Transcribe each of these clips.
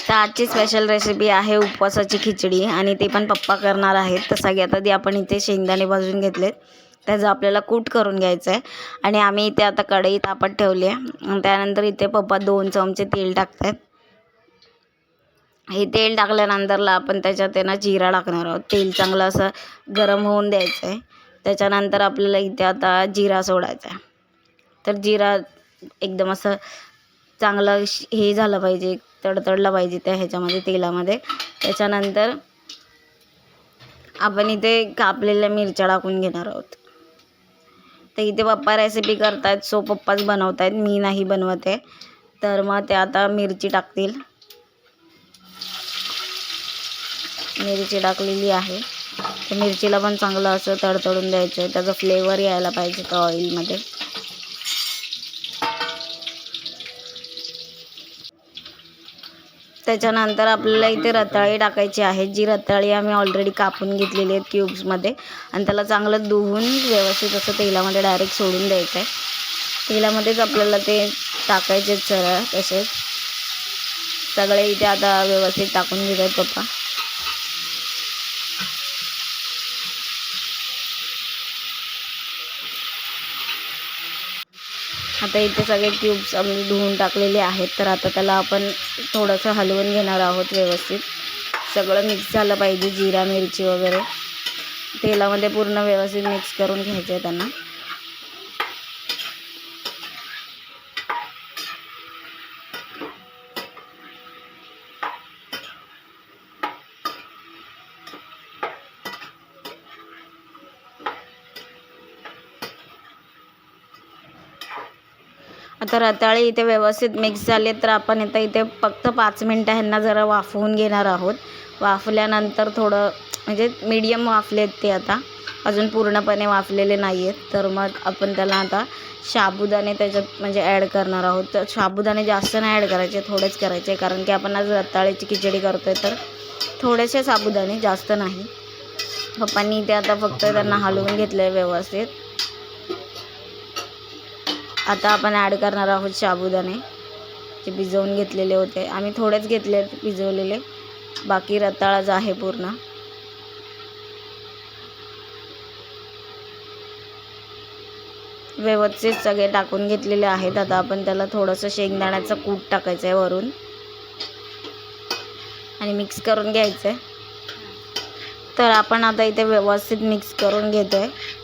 तर आजची special recipe आहे उपवासाची खिचडी आणि ते पण पप्पा करणार आहेत. तर सगळ्यात आधी आपण इथे शेंगदाणे भाजून घेतलेत, त्याचं आपल्याला कूट करून घ्यायचं आहे आणि आम्ही इथे आता कढई तापत ठेवली आहे. त्यानंतर इथे पप्पा 2 चमचे तेल टाकतात. हे तेल टाकल्यानंतरला आपण त्याच्यात ना जिरा टाकणार आहोत. तेल चांगलं असं गरम होऊन द्यायचं आहे. त्याच्यानंतर आपल्याला इथे आता जिरा सोडायचा आहे. तर जिरा एकदम असं चांगलं हे झालं पाहिजे, तडतडलं पाहिजे त्या ह्याच्यामध्ये तेलामध्ये. त्याच्यानंतर आपण इथे कापलेल्या मिरच्या टाकून घेणार आहोत. तर इथे पप्पा रेसिपी करतायत, सो पप्पाच बनवत आहेत, मी नाही बनवत आहे. तर मग ते आता मिरची टाकतील. मिरची टाकलेली आहे. तर मिरचीला पण चांगलं असं तडतडून द्यायचं आहे, त्याचा फ्लेवर यायला पाहिजे त्या ऑइलमध्ये. त्याच्यानंतर आपल्याला इथे रताळी टाकायची आहे. जी रताळी आम्ही ऑलरेडी कापून घेतलेली आहेत क्यूब्समध्ये आणि त्याला चांगलं धुवून व्यवस्थित असं तेलामध्ये डायरेक्ट सोडून द्यायचं आहे. तेलामध्येच आपल्याला ते टाकायचे सरळ तसेच सगळे इथे आता व्यवस्थित टाकून घेत आहेत पप्पा. आता इथे सगळे क्यूब्स आम्ही धुवून टाकलेले आहेत. तर आता त्याला आपण थोडंसं हलवून घेणार आहोत व्यवस्थित. सगळं मिक्स झालं पाहिजे, जिरा मिरची वगैरे तेलामध्ये पूर्ण व्यवस्थित मिक्स करून घ्यायचं आहे त्यांना. आता रताळी इथे व्यवस्थित मिक्स झाले तर आपण आता इथे फक्त 5 मिनटं ह्यांना जरा वाफवून घेणार आहोत. वाफल्यानंतर थोडं म्हणजे मीडियम वाफलेत ते, आता अजून पूर्णपणे वाफलेले नाही आहेत. तर मग आपण त्याला आता साबुदाणे त्याच्यात म्हणजे ॲड करणार आहोत. तर साबुदाणे जास्त नाही ॲड करायचे, थोडेच करायचे, कारण की आपण आज रताळीची खिचडी करतो आहे. तर थोडेसे साबुदाणे, जास्त नाही. पप्पांनी इथे आता फक्त त्यांना हलवून घेतलं आहे व्यवस्थित. आता आपण ॲड करणार आहोत साबुदाणे जे भिजवून घेतलेले होते. आम्ही थोडेच घेतले भिजवलेले, बाकी रताळाच आहे पूर्ण. व्यवस्थित सगळे टाकून घेतलेले आहेत. आता आपण त्याला थोडंसं शेंगदाण्याचं कूट टाकायचं आहे वरून आणि मिक्स करून घ्यायचं आहे. तर आपण आता इथे व्यवस्थित मिक्स करून घेतो आहे.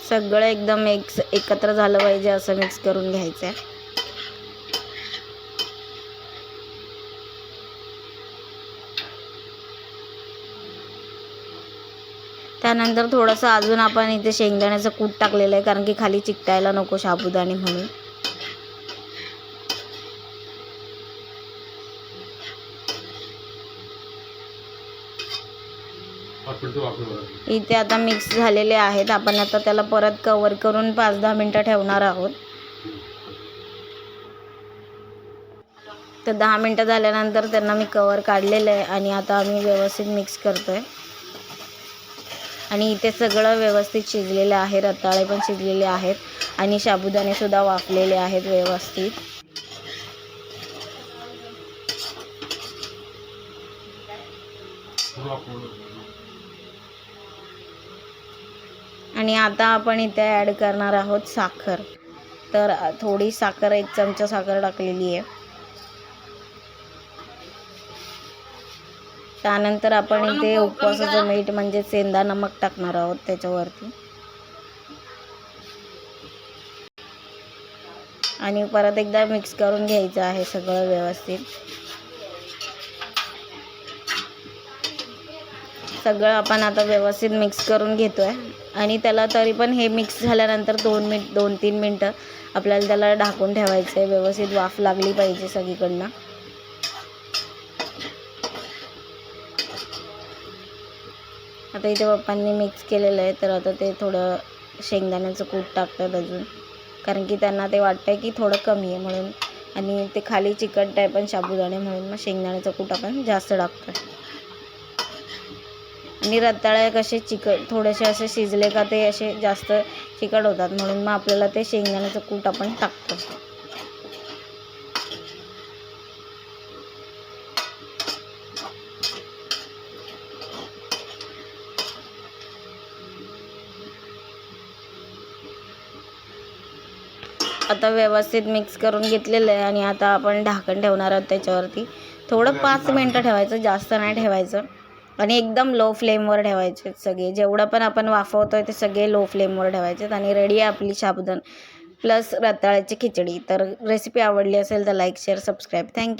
सगळं एकदम एकत्र झालं पाहिजे असं मिक्स करून घ्यायचं आहे. त्यानंतर थोडंसं अजून आपण इथे शेंगदाण्याचं कूट टाकलेलं आहे, कारण की खाली चिकटायला नको साबुदाणे म्हणून. इथे आता मिक्स झालेले आहेत. आपण आता त्याला परत कवर करून 5-10 मिनटं ठेवणार आहोत. तर 10 मिनटं झाल्यानंतर त्यांना मी कवर काढलेलं आहे आणि आता आम्ही व्यवस्थित मिक्स करतो आहे. आणि इथे सगळं व्यवस्थित शिजलेलं आहे. रताळे पण शिजलेले आहेत आणि साबुदाणेसुद्धा वाफलेले आहेत व्यवस्थित. आणि आता आपण इथे ॲड करणार आहोत साखर. तर थोडी साखर, 1 चमचा साखर टाकलेली आहे. त्यानंतर आपण इथे उपवासाचं मीठ म्हणजे सेंधा नमक टाकणार आहोत त्याच्यावरती. आणि परत एकदा मिक्स करून घ्यायचं आहे सगळं व्यवस्थित. सगळं आपण आता व्यवस्थित मिक्स करून घेतो आहे आणि त्याला तरी पण हे मिक्स झाल्यानंतर 2-3 मिनटं आपल्याला त्याला ढाकून ठेवायचं आहे. व्यवस्थित वाफ लागली पाहिजे सगळीकडनं. आता इथे पप्पांनी मिक्स केलेलं आहे. तर आता ते थोडं शेंगदाण्याचं कूट टाकतात अजून, कारण की त्यांना ते वाटतं की थोडं कमी आहे म्हणून. आणि ते खाली चिकट आहे पण साबुदाणे, म्हणून मग शेंगदाण्याचं कूट आपण जास्त टाकतो. आणि रताळे कसे थोडेसे असे शिजले का ते असे जास्त चिकट होतात, म्हणून मग आपल्याला ते शेंगदाण्याचं कूट आपण टाकतो. आता व्यवस्थित मिक्स करून घेतलेलं आहे आणि आता आपण ढाकण ठेवणार आहोत त्याच्यावरती. थोडं 5 मिनटं ठेवायचं, जास्त नाही ठेवायचं आणि एकदम लो फ्लेमवर ठेवायचे सगळे. जेवढं पण आपण वाफवतो आहे ते सगळे लो फ्लेमवर ठेवायचे आणि रेडी आहे आपली साबुदाणा प्लस रताळ्याची खिचडी. तर रेसिपी आवडली असेल तर लाईक, शेअर, सबस्क्राईब. थँक्यू.